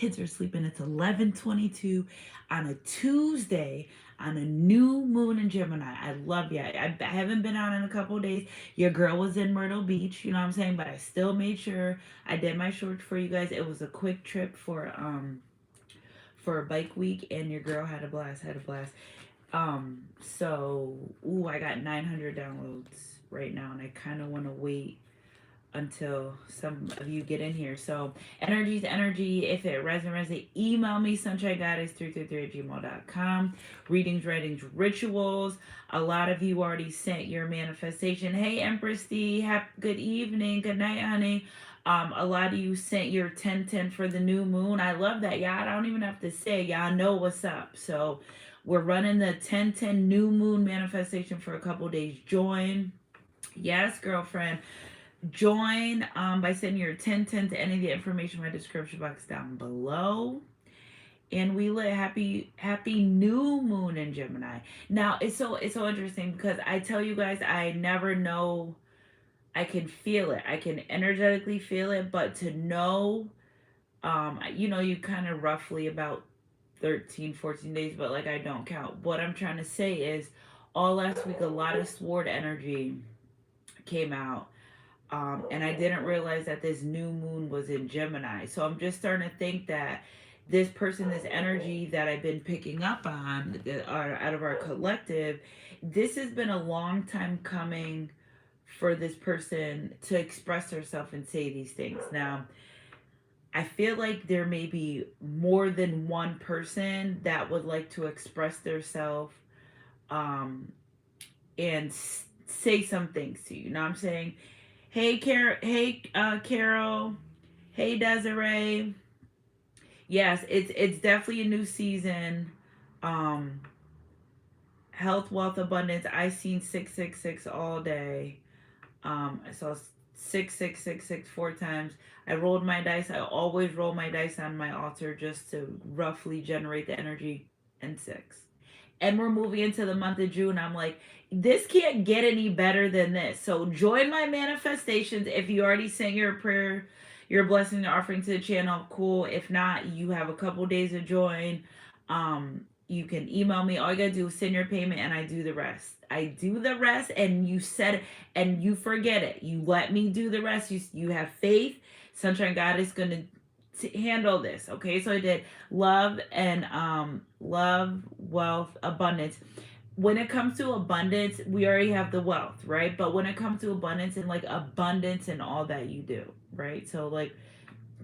kids are sleeping. It's 11:22 on a Tuesday on a new moon in Gemini. I love you. I haven't been out in a couple of days. Your girl was in Myrtle Beach, you know what I'm saying? But I still made sure I did my shorts for you guys. It was a quick trip for a bike week, and your girl had a blast, had a blast. So, ooh, I got 900 downloads right now, and I kind of want to wait until some of you get in here. So, energy's energy. If it resonates, email me, sunshinegoddess333@gmail.com. Readings, writings, rituals. A lot of you already sent your manifestation. Hey, Empress D, good evening, good night, honey. A lot of you sent your 1010 for the new moon. I love that. Y'all, I don't even have to say, y'all know what's up. So, we're running the 1010 new moon manifestation for a couple days. Join. Yes, girlfriend. Join by sending your 1010 to any of the information in my description box down below. And we lit happy new moon in Gemini. Now it's so interesting because I tell you guys I never know. I can feel it. I can energetically feel it, but to know, you kind of roughly about 13, 14 days, but like I don't count. What I'm trying to say is all last week a lot of sword energy came out. And I didn't realize that this new moon was in Gemini. So I'm just starting to think that this person, this energy that I've been picking up on that are out of our collective, this has been a long time coming for this person to express herself and say these things. Now, I feel like there may be more than one person that would like to express themselves um, and say some things to you. You know what I'm saying? Hey, Carol. Hey, Desiree. Yes, it's definitely a new season. Um, Health, wealth, abundance. I seen 666 all day. I saw 6666 4 times. I rolled my dice. I always roll my dice on my altar just to roughly generate the energy and six. And we're moving into the month of June. I'm like, this can't get any better than this. So join my manifestations. If you already sent your prayer, your blessing, your offering to the channel, cool. If not, you have a couple days to join. You can email me. All you gotta do is send your payment, and I do the rest. I do the rest, and you said it, and you forget it. You let me do the rest. You have faith. Sunshine God is gonna handle this. Okay, so I did love, wealth, abundance. When it comes to abundance, we already have the wealth, right? But when it comes to abundance, and like abundance in all that you do, right? So like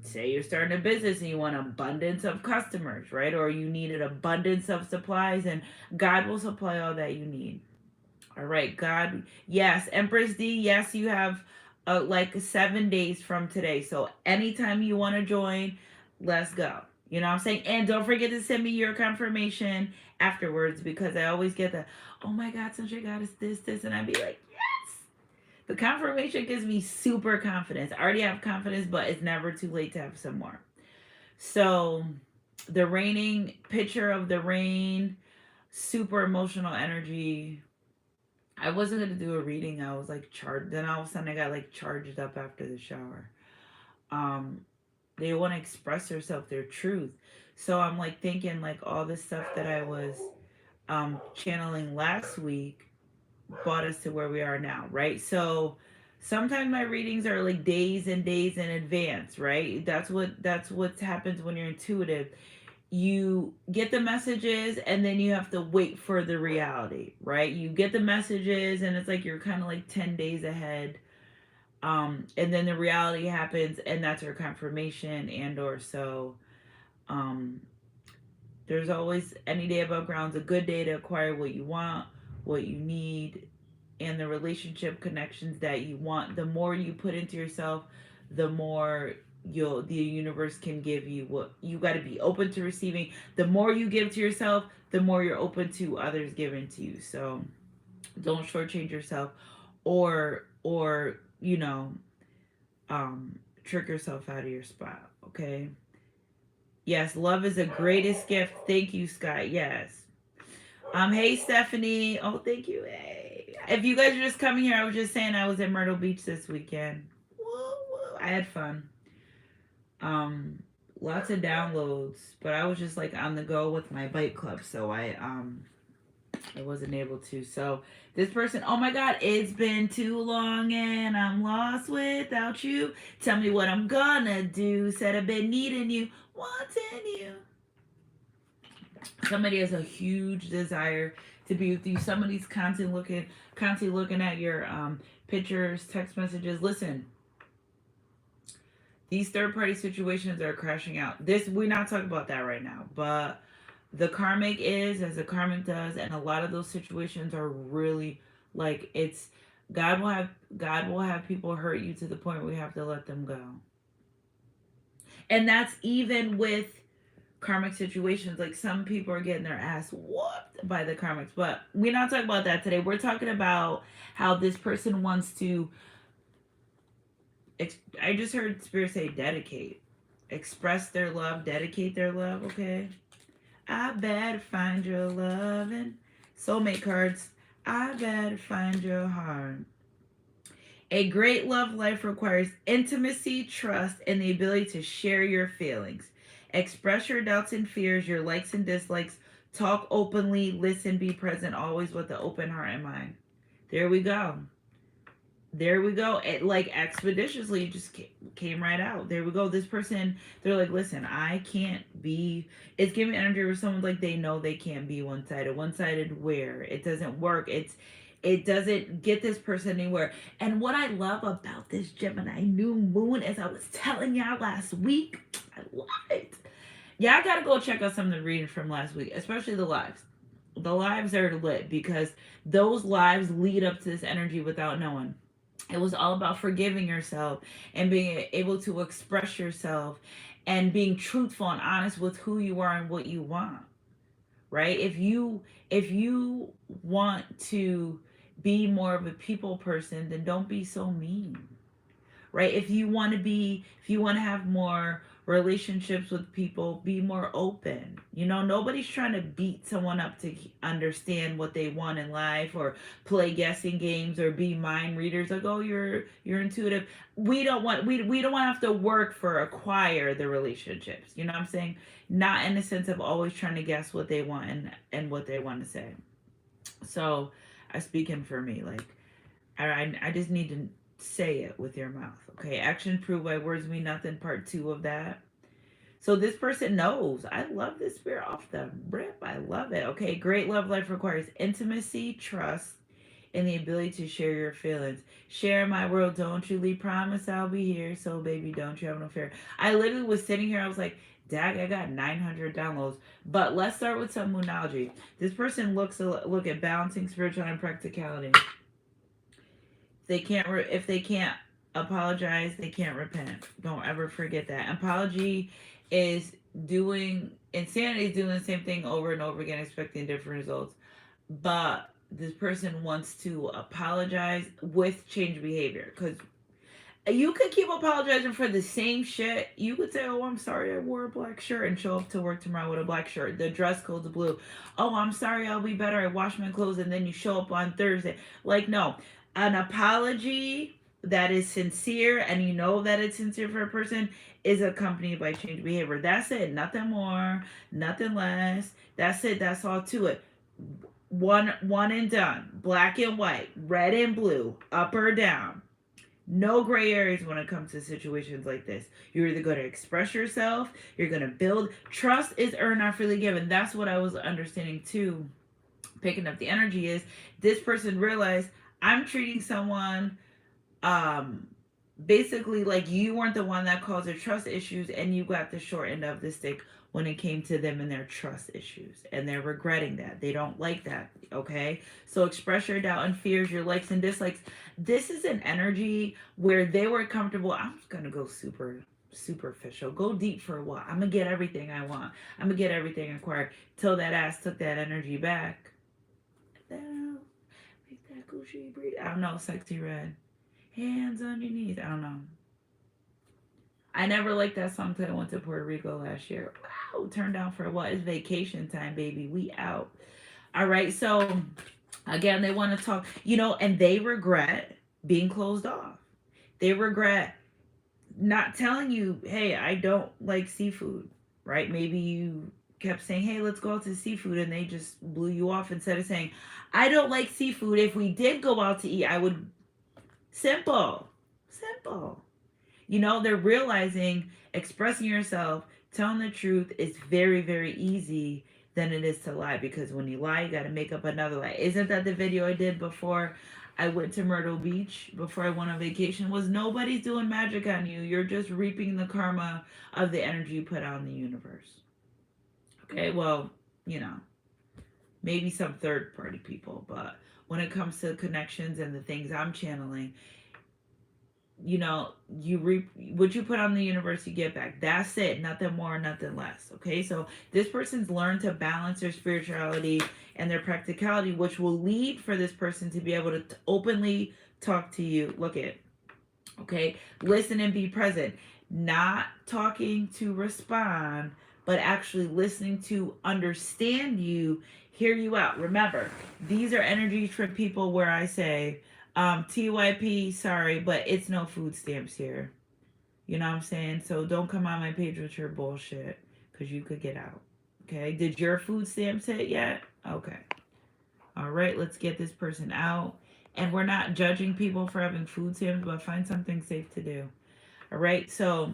say you're starting a business and you want abundance of customers, right? Or you need an abundance of supplies, and God will supply all that you need. All right, God. Yes, Empress D. Yes, you have like 7 days from today. So anytime you want to join, let's go. You know what I'm saying? And don't forget to send me your confirmation afterwards, because I always get the, oh my God, Sunshine God is this. And I'd be like, yes. The confirmation gives me super confidence. I already have confidence, but it's never too late to have some more. So the raining picture of the rain, super emotional energy. I wasn't gonna do a reading. I was like charged. Then all of a sudden, I got like charged up after the shower. Um, they want to express themselves, their truth. So I'm like thinking like all this stuff that I was channeling last week brought us to where we are now, right? So sometimes my readings are like days and days in advance, right? That's what happens when you're intuitive. You get the messages and then you have to wait for the reality, right? You get the messages and it's like you're kind of like 10 days ahead. And then the reality happens, and that's your confirmation. And or so um there's always any day above ground's a good day to acquire what you want, what you need, and the relationship connections that you want. The more you put into yourself, the more the universe can give you. What you got to be open to receiving. The more you give to yourself, the more you're open to others giving to you. So don't shortchange yourself, or trick yourself out of your spot. Okay. Yes, love is the greatest gift. Thank you, Scott. Yes. Hey Stephanie. Oh, thank you. Hey. If you guys are just coming here, I was just saying I was in Myrtle Beach this weekend. Woo, woo. I had fun. Um, lots of downloads, but I was just like on the go with my bike club, so I wasn't able to. So this person, oh my God, it's been too long and I'm lost without you. Tell me what I'm gonna do. Said I've been needing you, wanting you. Somebody has a huge desire to be with you. Somebody's constantly looking at your pictures, text messages. Listen, these third party situations are crashing out. This we're not talking about that right now, but the karmic is as the karmic does, and a lot of those situations are really like it's God will have people hurt you to the point where we have to let them go. And that's even with karmic situations. Like some people are getting their ass whooped by the karmics, but we're not talking about that today. We're talking about how this person wants to I just heard spirit say dedicate, express their love, dedicate their love. Okay, I better find your love and soulmate cards. I better find your heart. A great love life requires intimacy, trust, and the ability to share your feelings. Express your doubts and fears, your likes and dislikes. Talk openly, listen, be present, always with an open heart and mind. There we go. There we go. It like expeditiously just came right out. There we go. This person, they're like, listen, I can't be. It's giving energy where someone's like, they know they can't be one sided. One sided where it doesn't work. It doesn't get this person anywhere. And what I love about this Gemini new moon, as I was telling y'all last week, I love it. Yeah, I gotta go check out some of the readings from last week, especially the lives. The lives are lit because those lives lead up to this energy without knowing. It was all about forgiving yourself and being able to express yourself and being truthful and honest with who you are and what you want. Right? If you want to be more of a people person, then don't be so mean. Right? If you want to have more relationships with people, be more open. Nobody's trying to beat someone up to understand what they want in life or play guessing games or be mind readers like, oh, you're intuitive. We don't want to have to work for acquire the relationships. You know what I'm saying? Not in the sense of always trying to guess what they want and what they want to say. So I speak in for me. Like I just need to say it with your mouth. Okay. Action proved by words mean nothing. Part 2 of that. So this person knows. I love this spirit off the rip. I love it. Okay. Great love life requires intimacy, trust, and the ability to share your feelings. Share my world. Don't you leave. Promise I'll be here. So baby, don't you have no fear. I literally was sitting here. I was like, dag, I got 900 downloads. But let's start with some moonology. This person look at balancing spiritual and practicality. If they can't apologize, they can't repent. Don't ever forget that. Apology is doing insanity is doing the same thing over and over again, expecting different results. But this person wants to apologize with change behavior, because you could keep apologizing for the same shit. You could say, oh, I'm sorry I wore a black shirt, and show up to work tomorrow with a black shirt. The dress code's blue. Oh, I'm sorry, I'll be better. I wash my clothes, and then you show up on Thursday. Like, no. An apology that is sincere, and you know that it's sincere for a person, is accompanied by change behavior. That's it. Nothing more, nothing less. That's it. That's all to it. One and done. Black and white, red and blue, up or down. No gray areas when it comes to situations like this. You're either going to express yourself, you're going to build. Trust is earned, not freely given. That's what I was understanding too. Picking up the energy is this person realized, I'm treating someone basically like you weren't the one that caused their trust issues, and you got the short end of the stick when it came to them and their trust issues, and they're regretting that. They don't like that. Okay, so express your doubt and fears, your likes and dislikes. This is an energy where they were comfortable. I'm just gonna go superficial, go deep for what? I'm gonna get everything I want. I'm gonna get everything acquired. Till that ass took that energy back. Make that Gucci breathe. I don't know. Sexy red. Hands on your knees. I don't know. I never liked that song until I went to Puerto Rico last year. Wow. Turned down for what? It's vacation time, baby. We out. All right. So again, they want to talk, and they regret being closed off. They regret not telling you, hey, I don't like seafood, right? Maybe you kept saying, hey, let's go out to seafood, and they just blew you off instead of saying, I don't like seafood. If we did go out to eat, I would. Simple. Simple. They're realizing expressing yourself, telling the truth is very, very easy than it is to lie, because when you lie, you got to make up another lie. Isn't that the video I did before I went to Myrtle Beach, before I went on vacation? Was nobody's doing magic on you. You're just reaping the karma of the energy you put out in the universe. Okay, well, you know, maybe some third party people, but when it comes to connections and the things I'm channeling, you reap what you put on the universe, you get back. That's it. Nothing more, nothing less. Okay, so this person's learned to balance their spirituality and their practicality, which will lead for this person to be able to openly talk to you. Look at, okay, listen and be present. Not talking to respond, but actually listening to understand you, hear you out. Remember, these are energies for people where I say, TYP, sorry, but it's no food stamps here. You know what I'm saying? So don't come on my page with your bullshit, because you could get out. Okay? Did your food stamps hit yet? Okay. All right, let's get this person out. And we're not judging people for having food stamps, but find something safe to do. All right, so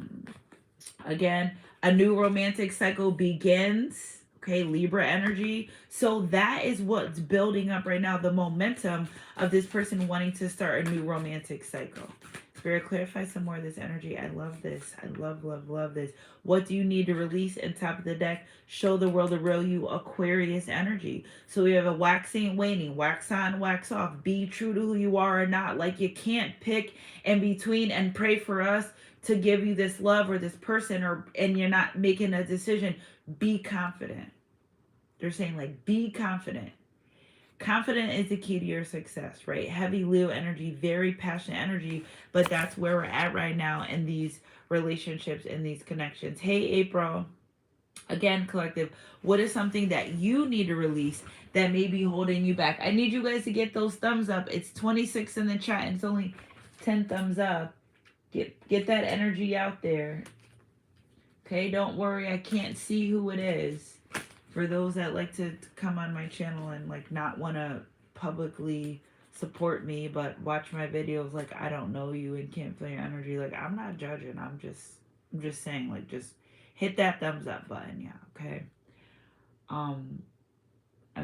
again, a new romantic cycle begins. Okay, Libra energy. So that is what's building up right now, the momentum of this person wanting to start a new romantic cycle. Spirit, clarify some more of this energy. I love this. I love, love, love this. What do you need to release? And top of the deck, show the world the real you, Aquarius energy. So we have a waxing and waning, wax on, wax off. Be true to who you are or not. Like, you can't pick in between and pray for us to give you this love or this person, and you're not making a decision. Be confident. They're saying, like, be confident. Confident is the key to your success, right? Heavy Leo energy, very passionate energy, but that's where we're at right now in these relationships and these connections. Hey, April. Again, collective, what is something that you need to release that may be holding you back? I need you guys to get those thumbs up. It's 26 in the chat, and it's only 10 thumbs up. Get that energy out there. Okay, don't worry, I can't see who it is. For those that like to come on my channel and like not want to publicly support me, but watch my videos like I don't know you and can't feel your energy, like I'm not judging. I'm just saying, like, just hit that thumbs up button, yeah, okay? I'm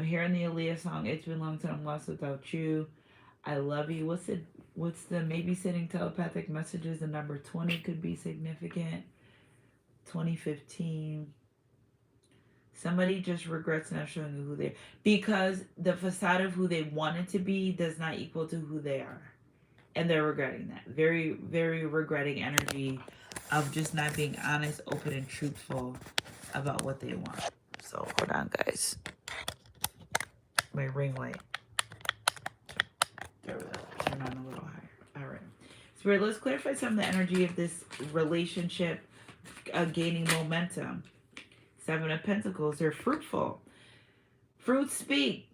hearing the Aaliyah song, It's Been Long Time Lost Without You. I love you. What's the maybe sending telepathic messages? The number 20 could be significant. 2015. Somebody just regrets not showing you who they are, because the facade of who they wanted to be does not equal to who they are. And they're regretting that. Very, very regretting energy of just not being honest, open, and truthful about what they want. So hold on, guys. My ring light. There we go. Turn on a little higher. All right. Spirit, let's clarify some of the energy of this relationship gaining momentum. 7 of Pentacles. They're fruitful. Fruits speak.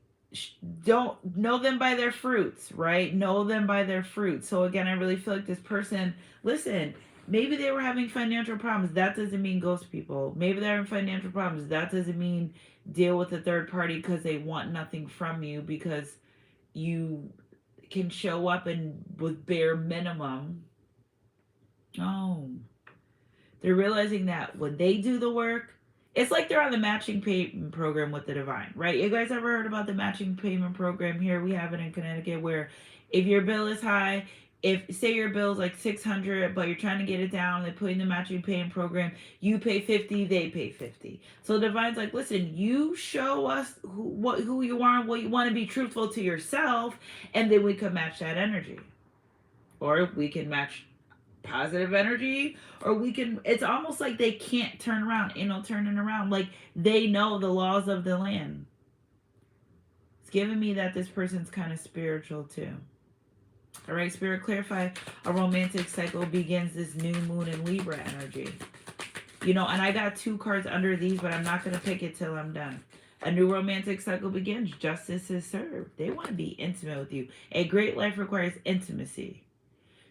Don't know them by their fruits, right? Know them by their fruits. So again, I really feel like this person, listen, maybe they were having financial problems. That doesn't mean ghost people. Maybe they're having financial problems. That doesn't mean deal with a third party because they want nothing from you, because you can show up and with bare minimum. Oh, they're realizing that when they do the work, it's like they're on the matching payment program with the divine, right? You guys ever heard about the matching payment program? Here we have it in Connecticut, where if your bill is high, if say your bill is like $600, but you're trying to get it down, they put in the matching payment program, you pay $50, they pay $50. So divine's like, listen, you show us who you are and what you want, to be truthful to yourself, and then we can match that energy, or we can match positive energy, or we can, it's almost like they can't turn around. Ain't no turning around. Like, they know the laws of the land. It's giving me that this person's kind of spiritual too. All right, Spirit, clarify a romantic cycle begins this new moon in Libra energy. And I got 2 cards under these, but I'm not going to pick it till I'm done. A new romantic cycle begins. Justice is served. They want to be intimate with you. A great life requires intimacy.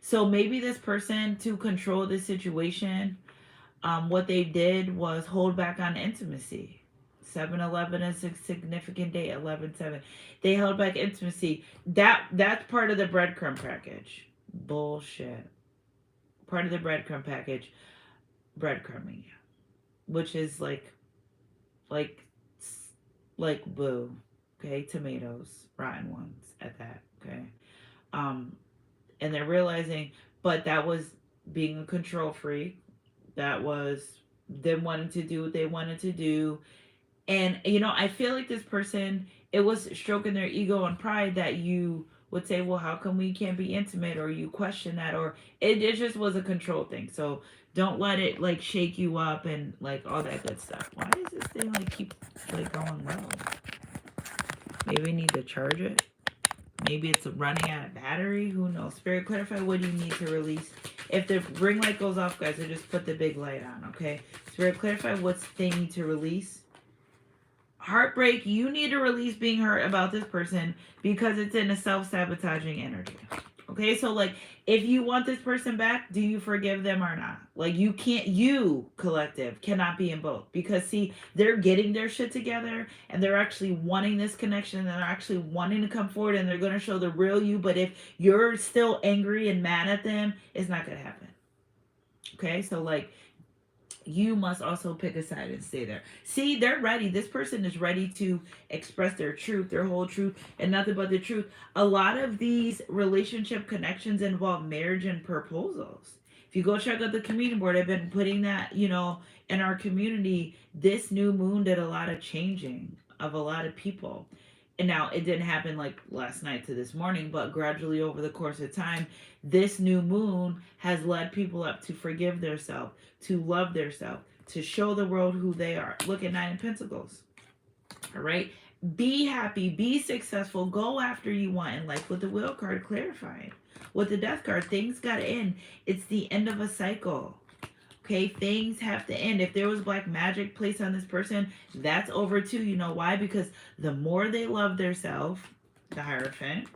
So maybe this person, to control the situation, what they did was hold back on intimacy. 7-11 is a significant date. 11-7, they held back intimacy. That's part of the breadcrumb package. Bullshit. Part of the breadcrumb package. Breadcrumbing, which is like like boo. Okay, tomatoes, rotten ones at that. Okay, um, and they're realizing, but that was being a control freak. That was them wanting to do what they wanted to do. And I feel like this person, it was stroking their ego and pride that you would say, well, how come we can't be intimate, or you question that, or it just was a control thing. So don't let it like shake you up and like all that good stuff. Why does this thing like keep like going low? Maybe we need to charge it. Maybe it's running out of battery. Who knows? Spirit, clarify what you need to release. If the ring light goes off, guys, I just put the big light on, okay? Spirit, clarify what's they need to release. Heartbreak, you need to release being hurt about this person because it's in a self-sabotaging energy. Okay, so like if you want this person back, do you forgive them or not? Like you collective cannot be in both, because see, they're getting their shit together and they're actually wanting this connection and they're actually wanting to come forward and they're going to show the real you. But if you're still angry and mad at them, it's not going to happen. Okay, so like you must also pick a side and stay there. See, they're ready. This person is ready to express their truth, their whole truth, and nothing but the truth. A lot of these relationship connections involve marriage and proposals. If you go check out the community board, I've been putting that, in our community. This new moon did a lot of changing of a lot of people. And now it didn't happen like last night to this morning, but gradually over the course of time, this new moon has led people up to forgive themselves, to love themselves, to show the world who they are. Look at Nine of Pentacles. All right. Be happy, be successful, go after you want in life, with the Wheel card clarifying. With the Death card, things got to end. It's the end of a cycle. Okay, things have to end. If there was black magic placed on this person, that's over too. You know why? Because the more they love themselves, the Hierophant,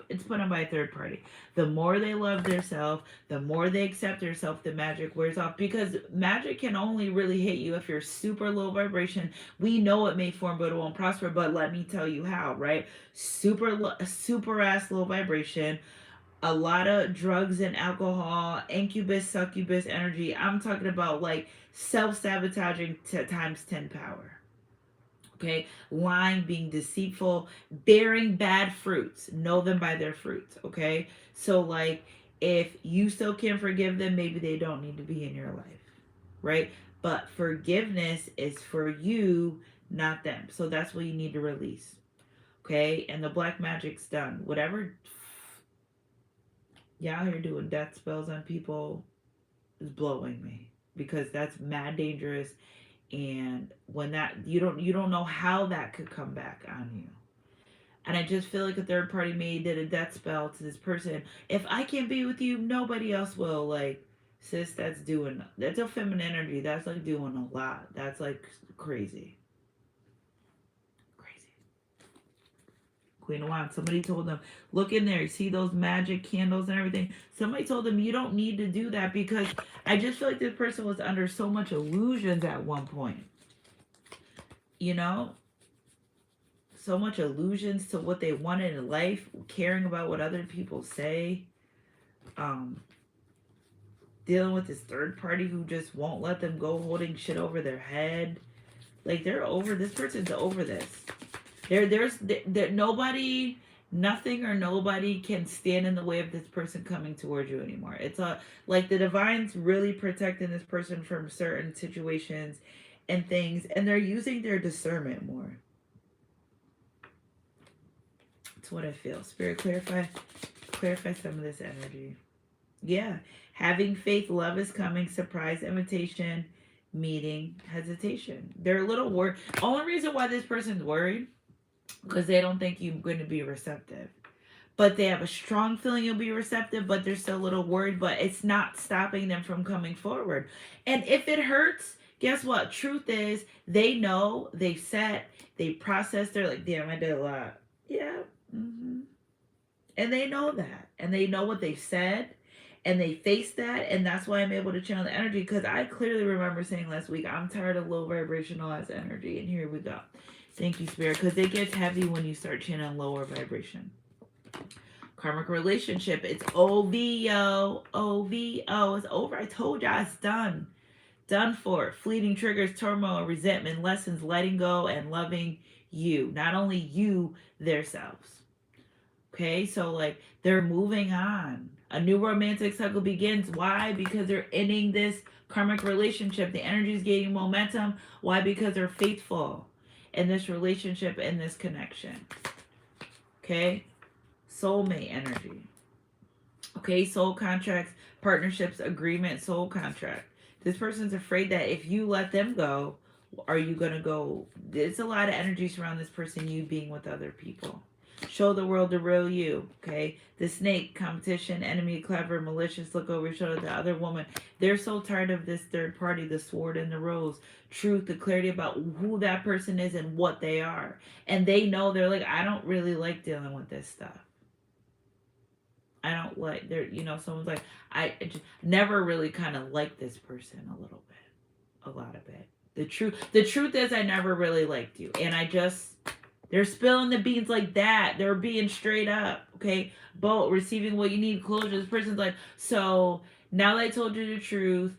it's put on by a third party. The more they love themselves, the more they accept themselves, the magic wears off. Because magic can only really hit you if you're super low vibration. We know it may form, but it won't prosper. But let me tell you how, right? Super ass low vibration. A lot of drugs and alcohol, incubus, succubus energy. I'm talking about like self-sabotaging times 10 power. Okay, lying, being deceitful, bearing bad fruits. Know them by their fruits. Okay, so like if you still can't forgive them, maybe they don't need to be in your life, right? But forgiveness is for you, not them. So that's what you need to release. Okay, and the black magic's done. Whatever y'all here doing death spells on people is blowing me, because that's mad dangerous. And when that, you don't know how that could come back on you. And I just feel like a third party did a death spell to this person. If I can't be with you, nobody else will. Like, sis, that's a feminine energy. That's like doing a lot. That's like crazy. Queen of Wands. Somebody told them, look in there. You see those magic candles and everything? Somebody told them, you don't need to do that, because I just feel like this person was under so much illusions at one point. So much illusions to what they wanted in life, caring about what other people say. Dealing with this third party who just won't let them go, holding shit over their head. Like, this person's over this. There's nobody, nothing or nobody can stand in the way of this person coming towards you anymore. It's like the divine's really protecting this person from certain situations and things, and they're using their discernment more. That's what I feel. Spirit, clarify some of this energy. Yeah, having faith, love is coming, surprise, invitation, meeting, hesitation. They're a little worried. Only reason why this person's worried, because they don't think you're going to be receptive. But they have a strong feeling you'll be receptive, but they're still a little worried, but it's not stopping them from coming forward. And if it hurts, guess what? Truth is, they know, they've set, they processed, they're like, damn, I did a lot. Yeah. And they know that. And they know what they've said. and they face that, and that's why I'm able to channel the energy, because I clearly remember saying last week, I'm tired of low vibrational as energy, and here we go. Thank you, Spirit, because it gets heavy when you start channeling lower vibration. Karmic relationship, it's OVO, OVO, it's over. I told y'all it's done. Done for. Fleeting triggers, turmoil, resentment, lessons, letting go, and loving you. Not only you, their selves. Okay, so like they're moving on. A new romantic cycle begins. Why? Because they're ending this karmic relationship. The energy is gaining momentum. Why? Because they're faithful in this relationship, in this connection. Okay, soulmate energy. Okay, soul contracts, partnerships, agreement, soul contract. This person's afraid that if you let them go, are you going to go? There's a lot of energies around this person, you being with other people. Show the world the real you, okay? The snake, competition, enemy, clever, malicious, look over your shoulder, the other woman. They're so tired of this third party, the sword and the rose. Truth, the clarity about who that person is and what they are. And they know, they're like, I don't really like dealing with this stuff. I don't like, there, someone's like, I just never really kind of liked this person a little bit, a lot of it. The truth is I never really liked you. And they're spilling the beans like that. They're being straight up. Okay. Boat, receiving what you need, closure. This person's like, so now that I told you the truth,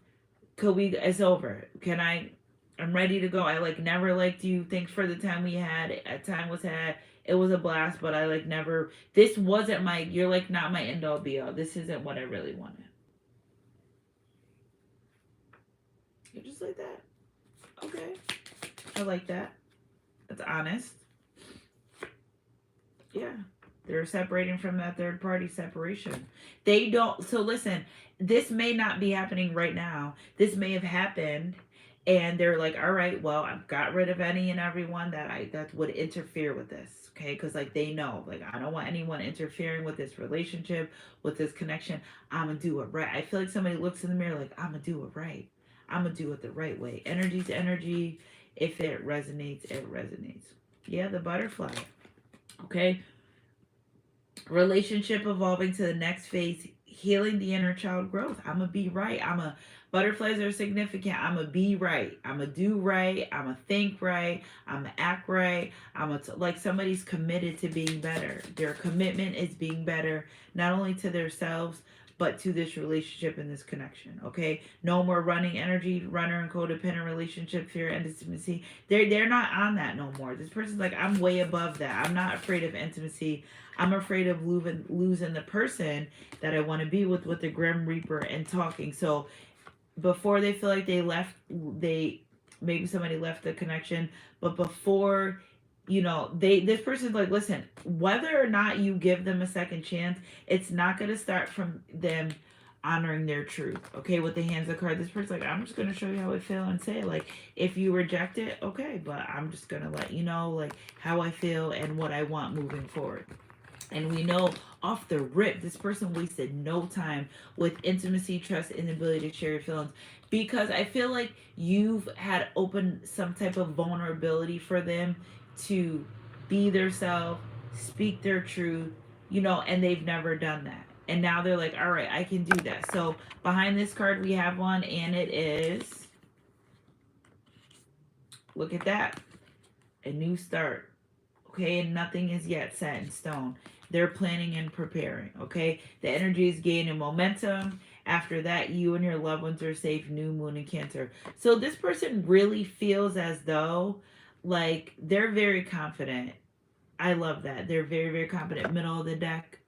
it's over. I'm ready to go. I like never liked you. Thanks for the time we had. A time was had. It was a blast, but I like never, this wasn't you're like not my end all be all. This isn't what I really wanted. You're just like that. Okay. I like that. That's honest. Yeah. They're separating from that third party separation. They don't, so listen, this may not be happening right now. This may have happened and they're like, all right, well, I've got rid of any and everyone that would interfere with this. Okay, because like they know, like I don't want anyone interfering with this relationship, with this connection. I'm gonna do it right. I feel like somebody looks in the mirror like I'm gonna do it right. I'm gonna do it the right way. Energy's energy. If it resonates, it resonates. Yeah, the butterfly. Okay, relationship evolving to the next phase, healing the inner child growth. I'm gonna be right. Butterflies are significant. I'm gonna be right. I'm gonna do right. I'm gonna think right. I'm gonna act right. Like somebody's committed to being better. Their commitment is being better, not only to themselves but to this relationship and this connection. Okay, no more running energy, runner and codependent relationship, fear and intimacy. They're not on that no more. This person's like, I'm way above that. I'm not afraid of intimacy. I'm afraid of losing the person that I want to be with the Grim Reaper and talking. So before they feel like maybe somebody left the connection, but before this person's like, listen, whether or not you give them a second chance, it's not going to start from them honoring their truth. Okay, with the hands of card, this person's like, I'm just going to show you how I feel and say, like, if you reject it, okay, but I'm just going to let you know, like, how I feel and what I want moving forward. And we know off the rip, this person wasted no time with intimacy, trust, and the ability to share your feelings, because I feel like you've had opened some type of vulnerability for them to be their self, speak their truth, and they've never done that. And now they're like, all right, I can do that. So behind this card, we have one, and it is, look at that, a new start. Okay, and nothing is yet set in stone. They're planning and preparing. Okay, the energy is gaining momentum. After that, you and your loved ones are safe. New moon in Cancer. So this person really feels as though like they're very confident. I love that. They're very, very confident. Middle of the deck.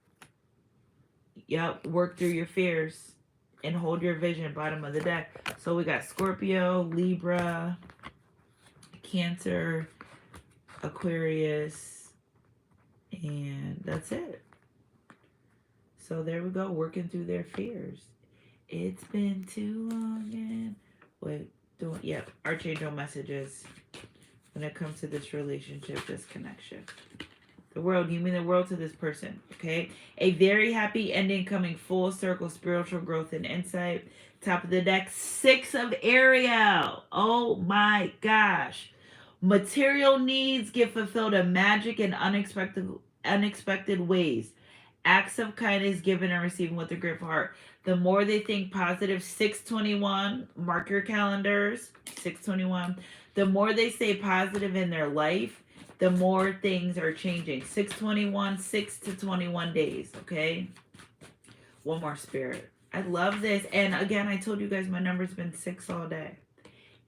Yep. Work through your fears and hold your vision. Bottom of the deck. So we got Scorpio, Libra, Cancer, Aquarius, and that's it. So there we go, working through their fears. It's been too long and Archangel messages when it comes to this relationship, this connection. The world, you mean the world to this person, okay? A very happy ending coming full circle, spiritual growth and insight. Top of the deck, 6 of Ariel. Oh my gosh. Material needs get fulfilled in magic and unexpected ways. Acts of kindness given and receiving with a grateful heart. The more they think positive, 621, mark your calendars, 621. The more they stay positive in their life, the more things are changing. 621, 6 to 21 days, okay? One more, spirit. I love this. And again, I told you guys my number's been 6 all day.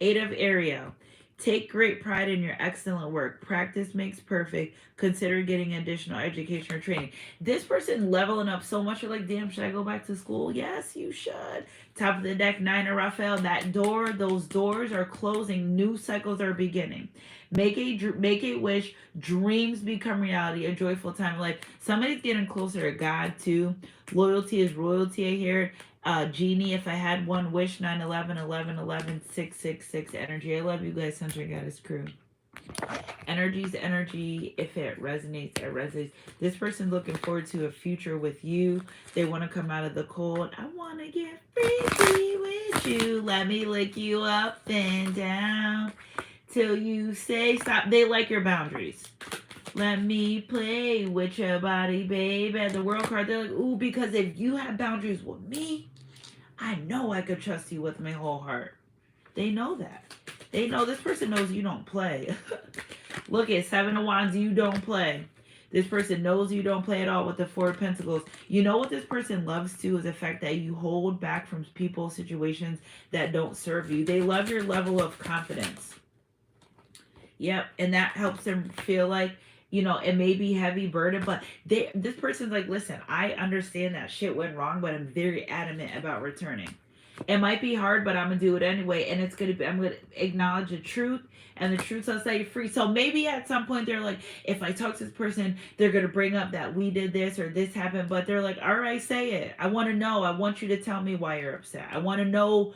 8 of Ariel. Take great pride in your excellent work. Practice makes perfect. Consider getting additional education or training. This person leveling up so much. You're like, damn, should I go back to school? Yes, you should. Top of the deck, 9 of Raphael. That door, those doors are closing. New cycles are beginning. Make a wish. Dreams become reality. A joyful time of life. Somebody's getting closer to God too. Loyalty is royalty, I hear. Genie, if I had one wish, 9/11, 11/11, 666 energy. I love you guys, Sunshine Goddess crew. Energy's energy. If it resonates, it resonates. This person's looking forward to a future with you. They want to come out of the cold. I want to get freaky with you. Let me lick you up and down till you say stop. They like your boundaries. Let me play with your body, babe. At the world card, they're like, ooh, because if you have boundaries with me, I know I could trust you with my whole heart. They know that. They know this person knows you don't play. Look at 7 of Wands, you don't play. This person knows you don't play at all with the 4 of Pentacles. You know what this person loves too is the fact that you hold back from people, situations that don't serve you. They love your level of confidence. Yep, and that helps them feel like, you know, it may be heavy burden, but this person's like, listen, I understand that shit went wrong, but I'm very adamant about returning. It might be hard, but I'm gonna do it anyway, and it's gonna be, I'm gonna acknowledge the truth, and the truth will set you free. So maybe at some point they're like, if I talk to this person, they're gonna bring up that we did this or this happened, but they're like, all right, say it. I want to know. I want you to tell me why you're upset. I want to know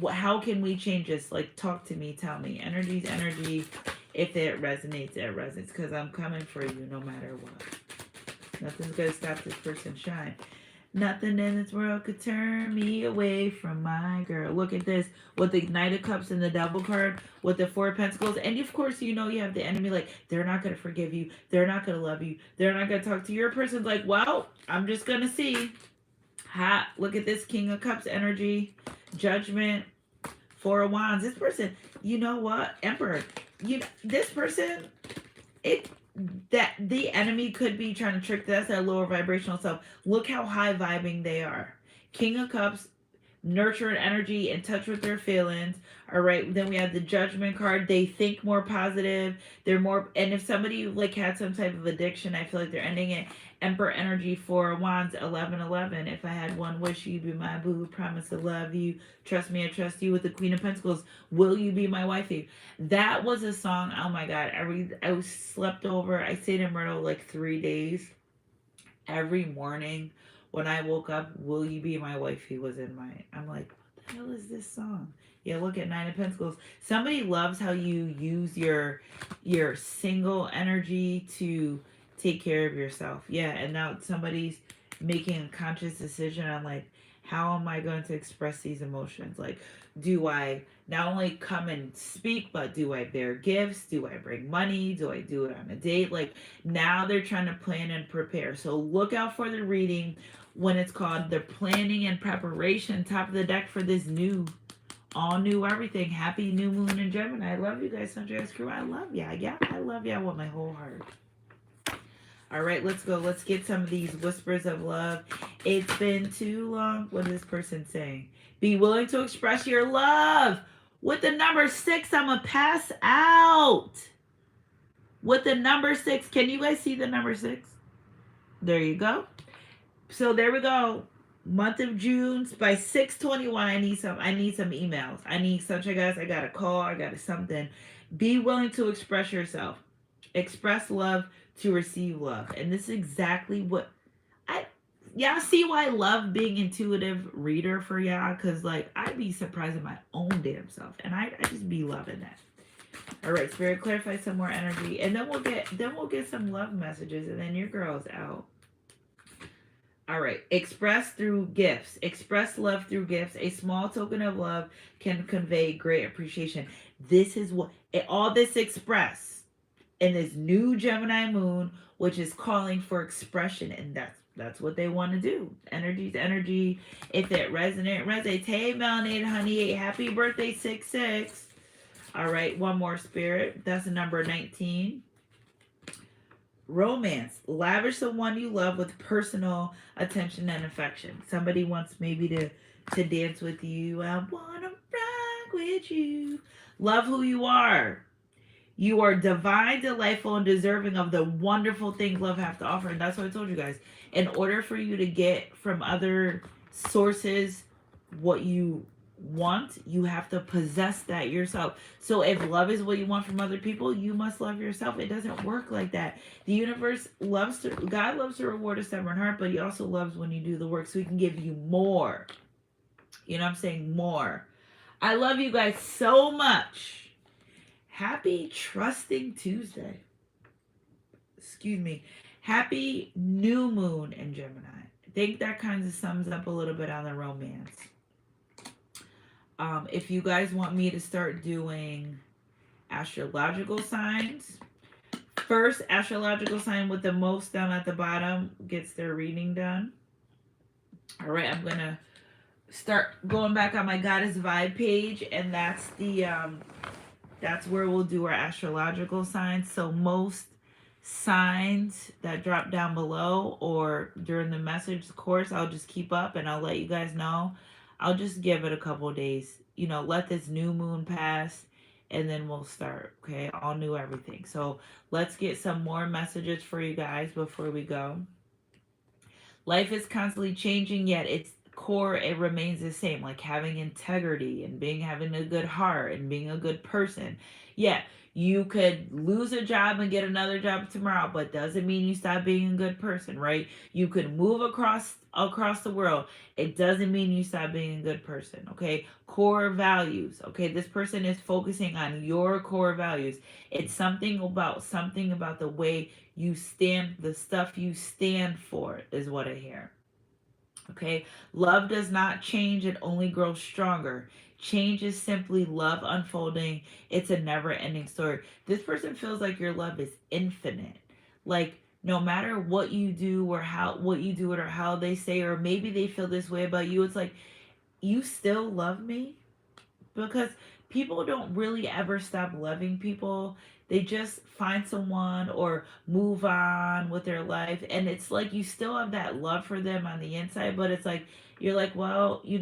how can we change this? Like, talk to me, tell me. Energy's energy. If it resonates, it resonates, because I'm coming for you no matter what. Nothing's gonna stop this person's shine. Nothing in this world could turn me away from my girl. Look at this with the Knight of Cups and the Devil card with the 4 of Pentacles. And of course, you know you have the enemy like, they're not going to forgive you. They're not going to love you. They're not going to talk to you. Your person's like, well, I'm just going to see. Look at this King of Cups energy. Judgment. 4 of Wands. This person, you know what? Emperor. This person, that the enemy could be trying to trick us, that lower vibrational self. Look how high vibing they are. King of Cups, nurtured energy, in touch with their feelings. All right, then we have the Judgment card. They think more positive. They're more, and if somebody like had some type of addiction, I feel like they're ending it. Emperor energy, 4 of Wands, 11/11. If I had one wish, you'd be my boo. Promise to love you. Trust me, I trust you. With the Queen of Pentacles, will you be my wifey? That was a song. Oh my God, I was slept over. I stayed in Myrtle like 3 days. Every morning when I woke up, will you be my wifey was in my. I'm like, what the hell is this song? Yeah, look at 9 of Pentacles. Somebody loves how you use your single energy to take care of yourself. Yeah, and now somebody's making a conscious decision on like, how am I going to express these emotions? Like, do I not only come and speak, but do I bear gifts? Do I bring money? Do I do it on a date? Like, now they're trying to plan and prepare. So look out for the reading when it's called the planning and preparation. Top of the deck for this all new everything. Happy new moon in Gemini. I love you guys, Sunshine Crew. I love ya. Yeah, I love ya with my whole heart. All right, let's go. Let's get some of these whispers of love. It's been too long. What is this person saying? Be willing to express your love. With the number 6, I'm going to pass out. With the number 6. Can you guys see the number 6? There you go. So there we go. Month of June. By 6/21, I need some emails. I need such, I got a call. I got something. Be willing to express yourself. Express love to receive love. And this is exactly what y'all see why I love being intuitive reader for y'all, because like I'd be surprised at my own damn self, and I just be loving that. All right, Spirit, clarify some more energy, and then we'll get some love messages, and then your girl's out. All right, express through gifts. Express love through gifts. A small token of love can convey great appreciation. This is what all this express. in this new Gemini moon, which is calling for expression, and that's what they want to do. Energy's energy. If it resonates. Hey, Melanie, honey, happy birthday, 6-6. All right, one more spirit. That's the number 19. Romance. Lavish the one you love with personal attention and affection. Somebody wants maybe to dance with you. I wanna rock with you. Love who you are. You are divine, delightful, and deserving of the wonderful things love has to offer. And that's what I told you guys. In order for you to get from other sources what you want, you have to possess that yourself. So if love is what you want from other people, you must love yourself. It doesn't work like that. The universe loves to, God loves to reward a stubborn heart, but he also loves when you do the work so he can give you more. You know what I'm saying? More. I love you guys so much. Happy Trusting Tuesday. Excuse me. Happy new moon in Gemini. I think that kind of sums up a little bit on the romance. If you guys want me to start doing astrological signs, first astrological sign with the most down at the bottom gets their reading done. All right, I'm going to start going back on my Goddess Vibe page, and that's the that's where we'll do our astrological signs. So most signs that drop down below or during the message course, I'll just keep up and I'll let you guys know. I'll just give it a couple days, let this new moon pass, and then we'll start. Okay, all new everything. So let's get some more messages for you guys before we go. Life is constantly changing, yet its core, it remains the same, like having integrity and having a good heart and being a good person. Yeah, you could lose a job and get another job tomorrow, but doesn't mean you stop being a good person, right? You could move across the world. It doesn't mean you stop being a good person, okay? Core values, okay? This person is focusing on your core values. It's something about the way you stand, the stuff you stand for is what I hear. Okay, love does not change, it only grows stronger. Change is simply love unfolding. It's a never ending story. This person feels like your love is infinite. Like, no matter what you do or what you do it or how they say, or maybe they feel this way about you, it's like, you still love me? Because people don't really ever stop loving people. They just find someone or move on with their life. And it's like you still have that love for them on the inside, but it's like you're like, well, you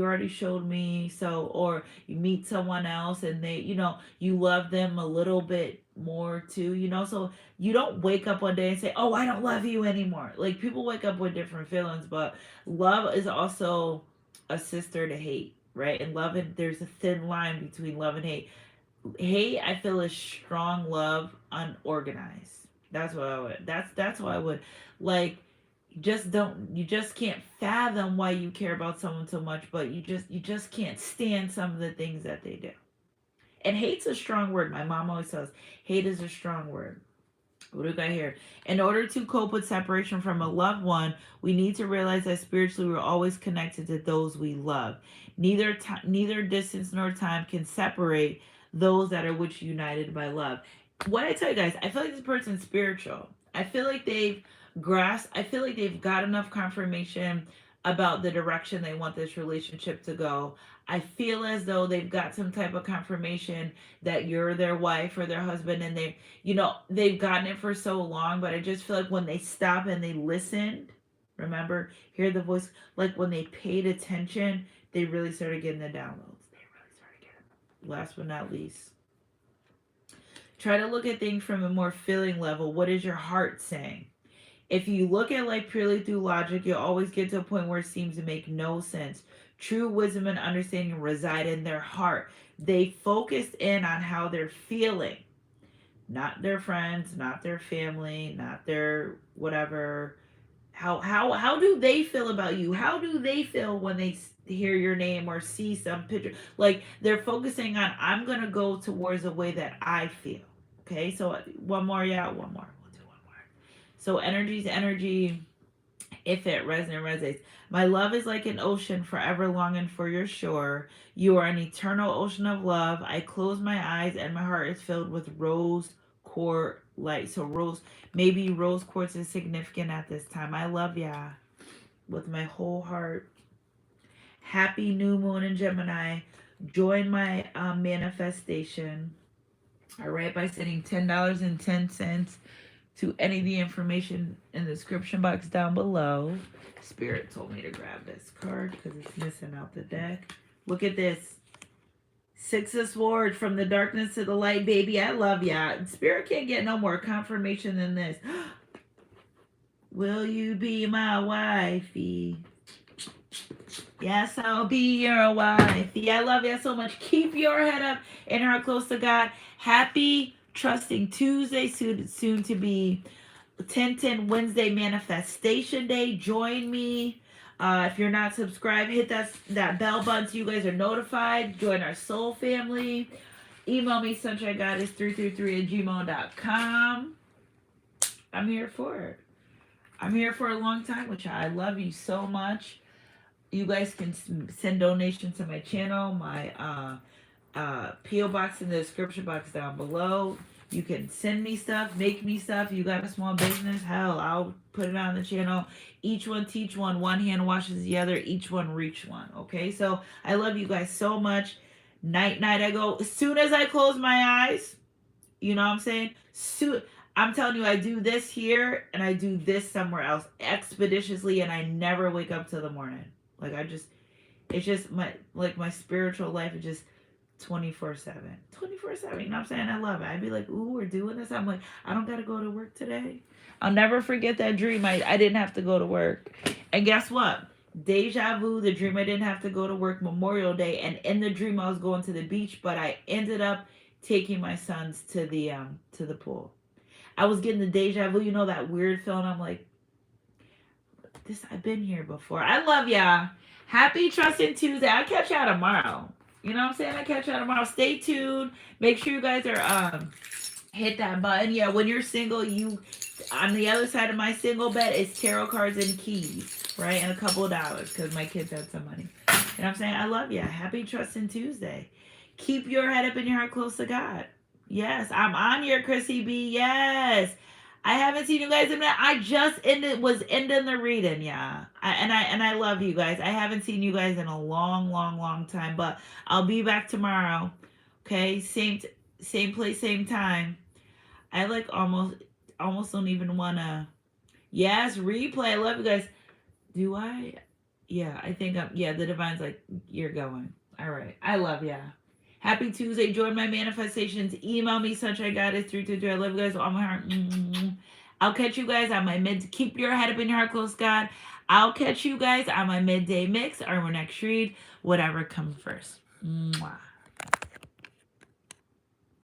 already showed me. So, or you meet someone else and you love them a little bit more too. So you don't wake up one day and say, oh, I don't love you anymore. Like, people wake up with different feelings, but love is also a sister to hate, right? And love, and there's a thin line between love and hate. Hate, I feel, is strong, love unorganized. That's what I would. That's why I would like. You just can't fathom why you care about someone so much, but you just can't stand some of the things that they do. And hate's a strong word. My mom always says hate is a strong word. What do we got here? In order to cope with separation from a loved one, we need to realize that spiritually we're always connected to those we love. Neither distance nor time can separate those that are which united by love. What I tell you guys, I feel like this person's spiritual. I feel like I feel like they've got enough confirmation about the direction they want this relationship to go. I feel as though they've got some type of confirmation that you're their wife or their husband, and they've gotten it for so long, but I just feel like when they stop and they listened, remember, hear the voice, like when they paid attention, they really started getting the downloads. They really started getting them. Last but not least, try to look at things from a more feeling level. What is your heart saying? If you look at life purely through logic, you'll always get to a point where it seems to make no sense. True wisdom and understanding reside in their heart. They focused in on how they're feeling, not their friends, not their family, not their whatever. How do they feel about you? How do they feel when they hear your name or see some picture? Like, they're focusing on, I'm gonna go towards the way that I feel. Okay, so one more, yeah, one more. We'll do one more. So energy's energy. If it resonates. My love is like an ocean, forever longing for your shore. You are an eternal ocean of love. I close my eyes and my heart is filled with rose so maybe rose quartz is significant at this time. I love ya with my whole heart. Happy new moon in Gemini. Join my manifestation. All right, by sending $10.10 to any of the information in the description box down below. Spirit told me to grab this card because it's missing out the deck. Look at this. Six of Swords, from the darkness to the light, baby. I love ya. Spirit can't get no more confirmation than this. Will you be my wifey? Yes, I'll be your wifey. I love you so much. Keep your head up and heart close to God. Happy Trusting Tuesday, soon to be 10/10 Wednesday Manifestation Day. Join me. If you're not subscribed, hit that bell button so you guys are notified. Join our soul family. Email me, sunshinegoddess333@gmail.com. I'm here for it. I'm here for a long time with y'all. I love you so much. You guys can send donations to my channel. My P.O. box in the description box down below. You can send me stuff, make me stuff. You got a small business, hell, I'll put it on the channel. Each one teach one. One hand washes the other. Each one reach one. Okay, so I love you guys so much. Night, I go. As soon as I close my eyes, you know what I'm saying? I'm telling you, I do this here and I do this somewhere else expeditiously, and I never wake up till the morning. Like it's just my spiritual life is just 24/7. 24/7, you know what I'm saying? I love it. I'd be like, ooh, we're doing this. I'm like, I don't got to go to work today. I'll never forget that dream. I didn't have to go to work. And guess what? Deja vu, the dream I didn't have to go to work Memorial Day. And in the dream, I was going to the beach, but I ended up taking my sons to the pool. I was getting the deja vu, you know, that weird feeling. I'm like, I've been here before. I love y'all. Happy Trusting Tuesday. I'll catch y'all tomorrow. You know what I'm saying? I'll catch y'all tomorrow. Stay tuned. Make sure you guys are hit that button. Yeah, when you're single, you on the other side of my single bed is tarot cards and keys, right? And a couple of dollars because my kids had some money. You know what I'm saying? I love you. Happy Trusting Tuesday. Keep your head up and your heart close to God. Yes, I'm on here, Chrissy B. Yes. I haven't seen you guys in a minute. I just was ending the reading, yeah. I love you guys. I haven't seen you guys in a long time, but I'll be back tomorrow. Okay, same place, same time. I like almost don't even wanna. Yes, replay. I love you guys. Do I? Yeah, I think the divine's like, you're going. All right, I love ya. Happy Tuesday. Join my manifestations. Email me, sunshinegoddess333. I love you guys with all my heart. I'll catch you guys on my keep your head up in your heart close, God. I'll catch you guys on my midday mix or my next read, whatever comes first. Mwah.